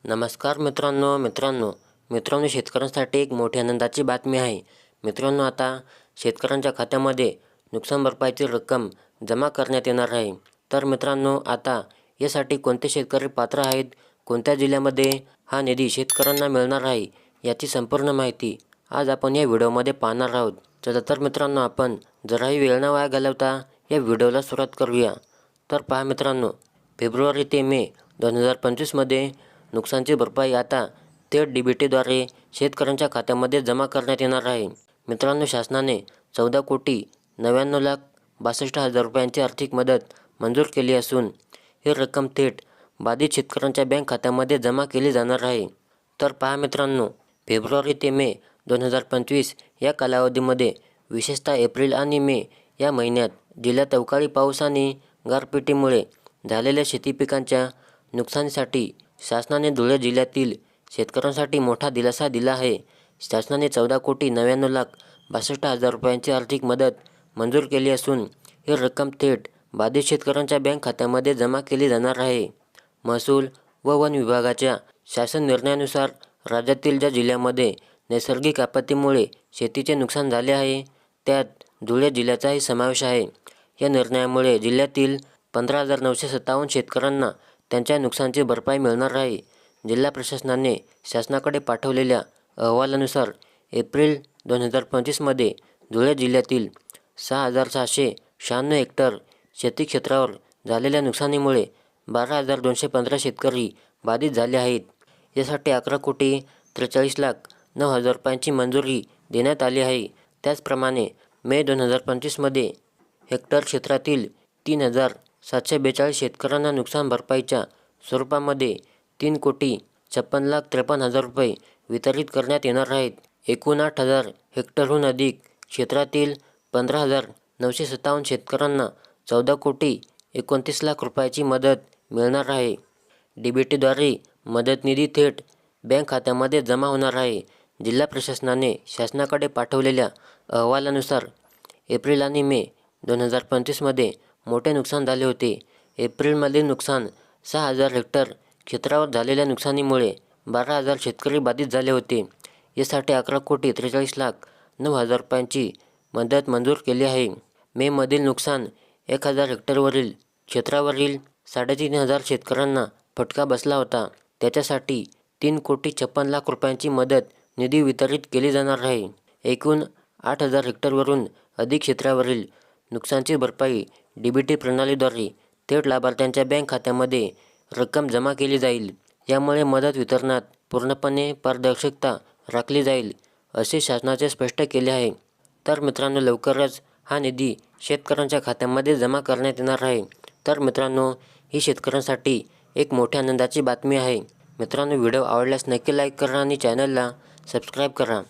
नमस्कार मित्रांनो शेतकऱ्यांसाठी एक मोठी आनंदाची बातमी आहे. मित्रांनो, आता शेतकऱ्यांच्या खात्यामध्ये नुकसान भरपाईची रक्कम जमा करण्यात येणार आहे. तर मित्रांनो, आता यासाठी कोणते शेतकरी पात्र आहेत, कोणत्या जिल्ह्यामध्ये हा निधी शेतकऱ्यांना मिळणार आहे, याची संपूर्ण माहिती आज आपण या व्हिडिओमध्ये पाहणार आहोत. चला तर मित्रांनो, आपण जराही वेळ न वाया घालवता या व्हिडिओला सुरुवात करूया. तर पहा मित्रांनो, फेब्रुवारी ते मे 2025मध्ये नुकसानची भरपाई आता थेट DBTद्वारे शेतकऱ्यांच्या खात्यामध्ये जमा करण्यात येणार आहे. मित्रांनो, शासनाने 14,99,62,00,000 रुपयांची आर्थिक मदत मंजूर केली असून ही रक्कम थेट बाधित शेतकऱ्यांच्या बँक खात्यामध्ये जमा केली जाणार आहे. तर पहा मित्रांनो, फेब्रुवारी ते मे 2025 या कालावधीमध्ये विशेषतः एप्रिल आणि मे या महिन्यात जिल्ह्यात अवकाळी पाऊस आणि गारपिटीमुळे झालेल्या शेती पिकांच्या नुकसानीसाठी शासनाने धुळे जिल्ह्यातील शेतकऱ्यांसाठी मोठा दिलासा दिला आहे. शासनाने 14,99,62,00,000 रुपयांची आर्थिक मदत मंजूर केली असून ही रक्कम थेट बाधित शेतकऱ्यांच्या बँक खात्यामध्ये जमा केली जाणार आहे. महसूल व वन विभागाच्या शासन निर्णयानुसार राज्यातील ज्या जिल्ह्यामध्ये नैसर्गिक आपत्तीमुळे शेतीचे नुकसान झाले आहे, त्यात धुळे जिल्ह्याचाही समावेश आहे. या निर्णयामुळे जिल्ह्यातील 15,957 शेतकऱ्यांना त्यांच्या नुकसानीची भरपाई मिळणार आहे. जिल्हा प्रशासनाने शासनाकडे पाठवलेल्या अहवालानुसार एप्रिल 2025मध्ये धुळे जिल्ह्यातील 6,696 हेक्टर शेती क्षेत्रावर झालेल्या नुकसानीमुळे 12,215 शेतकरी बाधित झाले आहेत. यासाठी 11,43,09,00,000 रुपयांची मंजुरी देण्यात आली आहे. त्याचप्रमाणे मे 2025मध्ये हेक्टर क्षेत्रातील 3,742 शेतकऱ्यांना नुकसान भरपाईच्या स्वरूपामध्ये 3,56,53,00,000 रुपये वितरित करण्यात येणार आहेत. एकूण 8,000 हेक्टरहून अधिक क्षेत्रातील 15,957 शेतकऱ्यांना 14,29,00,000 रुपयाची मदत मिळणार आहे. DBTद्वारे मदत निधी थेट बँक खात्यामध्ये जमा होणार आहे. जिल्हा प्रशासनाने शासनाकडे पाठवलेल्या अहवालानुसार एप्रिल आणि मे 2025मध्ये मोठे नुकसान झाले होते. एप्रिलमधील नुकसान 6,000 हेक्टर क्षेत्रावर झालेल्या नुकसानीमुळे 12,000 शेतकरी बाधित झाले होते. यासाठी 11,43,09,00,000 रुपयांची मदत मंजूर केली आहे. मेमधील नुकसान 1,000 हेक्टरवरील क्षेत्रावरील 3,500 शेतकऱ्यांना फटका बसला होता. त्याच्यासाठी 3,56,00,000 रुपयांची मदत निधी वितरित केली जाणार आहे. एकूण 8,000 हेक्टरवरून अधिक क्षेत्रावरील नुकसानीची भरपाई DBT प्रणालीद्वारे थेट लाभार्थ्यांच्या बँक खात्यामध्ये रक्कम जमा केली जाईल. यामुळे मदत वितरणात पूर्णपणे पारदर्शकता राखली जाईल, असे शासनाचे स्पष्ट केले आहे. तर मित्रांनो, लवकरच हा निधी शेतकऱ्यांच्या खात्यामध्ये जमा करण्यात येणार आहे. तर मित्रांनो, ही शेतकऱ्यांसाठी एक मोठ्या आनंदाची बातमी आहे. मित्रांनो, व्हिडिओ आवडल्यास नक्की लाईक करा आणि चॅनलला सबस्क्राईब करा.